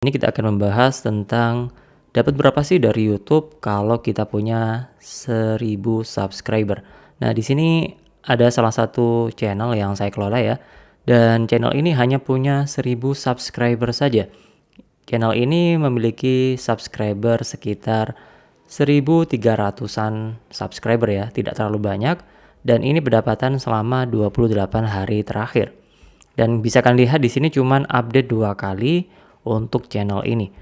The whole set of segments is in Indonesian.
Ini kita akan membahas tentang dapat berapa sih dari YouTube kalau kita punya 1000 subscriber. Nah, di sini ada salah satu channel yang saya kelola ya. Dan channel ini hanya punya 1000 subscriber saja. Channel ini memiliki subscriber sekitar 1300-an subscriber ya, tidak terlalu banyak, dan ini pendapatan selama 28 hari terakhir. Dan bisa kalian lihat di sini cuman update 2 kali untuk channel ini.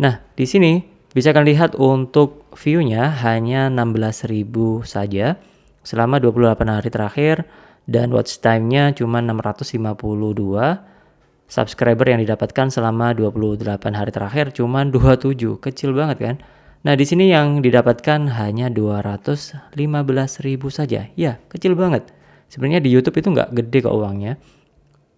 Nah, di sini bisa kalian lihat untuk view-nya hanya 16.000 saja selama 28 hari terakhir, dan watch time-nya cuma 652. Subscriber yang didapatkan selama 28 hari terakhir cuma 27, kecil banget kan? Nah, di sini yang didapatkan hanya 215.000 saja. Ya, kecil banget. Sebenarnya di YouTube itu nggak gede kok uangnya.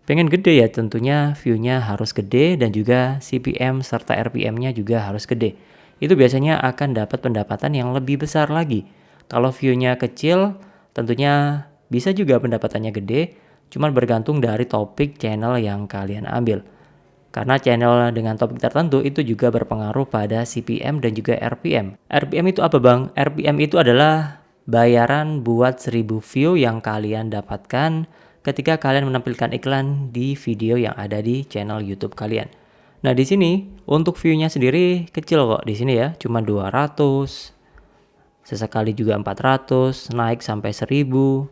Pengen gede ya tentunya view-nya harus gede dan juga CPM serta RPM-nya juga harus gede. Itu biasanya akan dapat pendapatan yang lebih besar lagi. Kalau view-nya kecil tentunya bisa juga pendapatannya gede, cuman bergantung dari topik channel yang kalian ambil. Karena channel dengan topik tertentu itu juga berpengaruh pada CPM dan juga RPM. RPM itu apa bang? RPM itu adalah bayaran buat 1000 view yang kalian dapatkan ketika kalian menampilkan iklan di video yang ada di channel YouTube kalian. Nah, di sini untuk view-nya sendiri kecil kok di sini ya, cuma 200. Sesekali juga 400, naik sampai 1000.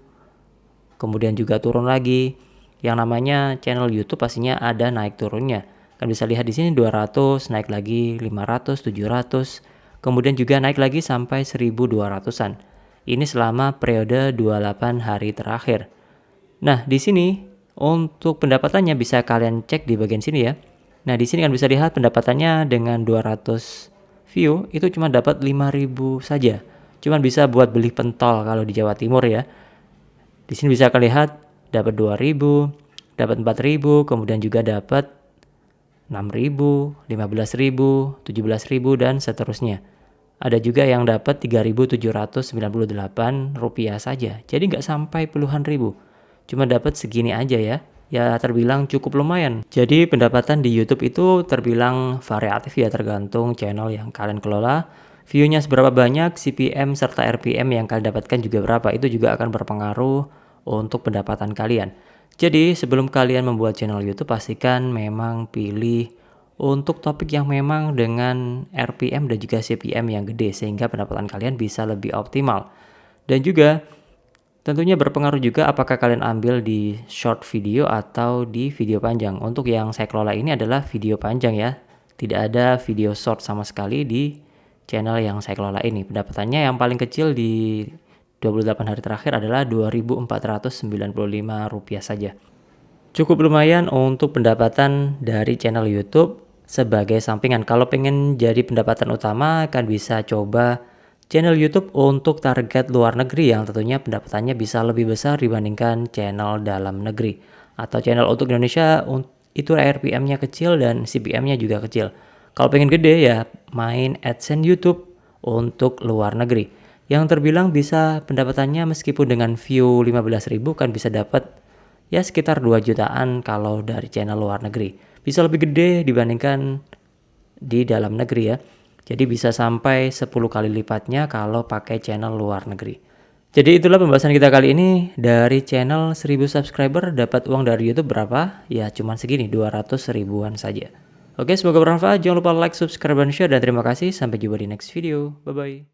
Kemudian juga turun lagi. Yang namanya channel YouTube pastinya ada naik turunnya. Kan bisa lihat di sini 200, naik lagi 500, 700. Kemudian juga naik lagi sampai 1200-an. Ini selama periode 28 hari terakhir. Nah, di sini untuk pendapatannya bisa kalian cek di bagian sini ya. Nah, di sini kan bisa lihat pendapatannya dengan 200 view itu cuma dapat 5.000 saja. Cuman bisa buat beli pentol kalau di Jawa Timur ya. Di sini bisa kalian lihat dapat 2.000, dapat 4.000, kemudian juga dapat 6.000, 15.000, 17.000 dan seterusnya. Ada juga yang dapat 3.798 rupiah saja. Jadi nggak sampai puluhan ribu. Cuma dapat segini aja ya. Ya terbilang cukup lumayan. Jadi pendapatan di YouTube itu terbilang variatif ya, tergantung channel yang kalian kelola. View-nya seberapa banyak, CPM serta RPM yang kalian dapatkan juga berapa. Itu juga akan berpengaruh untuk pendapatan kalian. Jadi sebelum kalian membuat channel YouTube, pastikan memang pilih untuk topik yang memang dengan RPM dan juga CPM yang gede, sehingga pendapatan kalian bisa lebih optimal. Dan juga tentunya berpengaruh juga apakah kalian ambil di short video atau di video panjang. Untuk yang saya kelola ini adalah video panjang ya. Tidak ada video short sama sekali di channel yang saya kelola ini. Pendapatannya yang paling kecil di 28 hari terakhir adalah Rp2.495 saja. Cukup lumayan untuk pendapatan dari channel YouTube sebagai sampingan. Kalau pengen jadi pendapatan utama, kan bisa coba channel YouTube untuk target luar negeri yang tentunya pendapatannya bisa lebih besar dibandingkan channel dalam negeri. Atau channel untuk Indonesia itu RPM-nya kecil dan CPM-nya juga kecil. Kalau pengen gede ya main AdSense YouTube untuk luar negeri. Yang terbilang bisa pendapatannya meskipun dengan view 15.000 kan bisa dapat ya sekitar 2 jutaan kalau dari channel luar negeri. Bisa lebih gede dibandingkan di dalam negeri ya. Jadi bisa sampai 10 kali lipatnya kalau pakai channel luar negeri. Jadi itulah pembahasan kita kali ini. Dari channel 1000 subscriber dapat uang dari YouTube berapa? Ya cuman segini, 200 ribuan saja. Oke, semoga bermanfaat. Jangan lupa like, subscribe, dan share. Dan terima kasih. Sampai jumpa di next video. Bye-bye.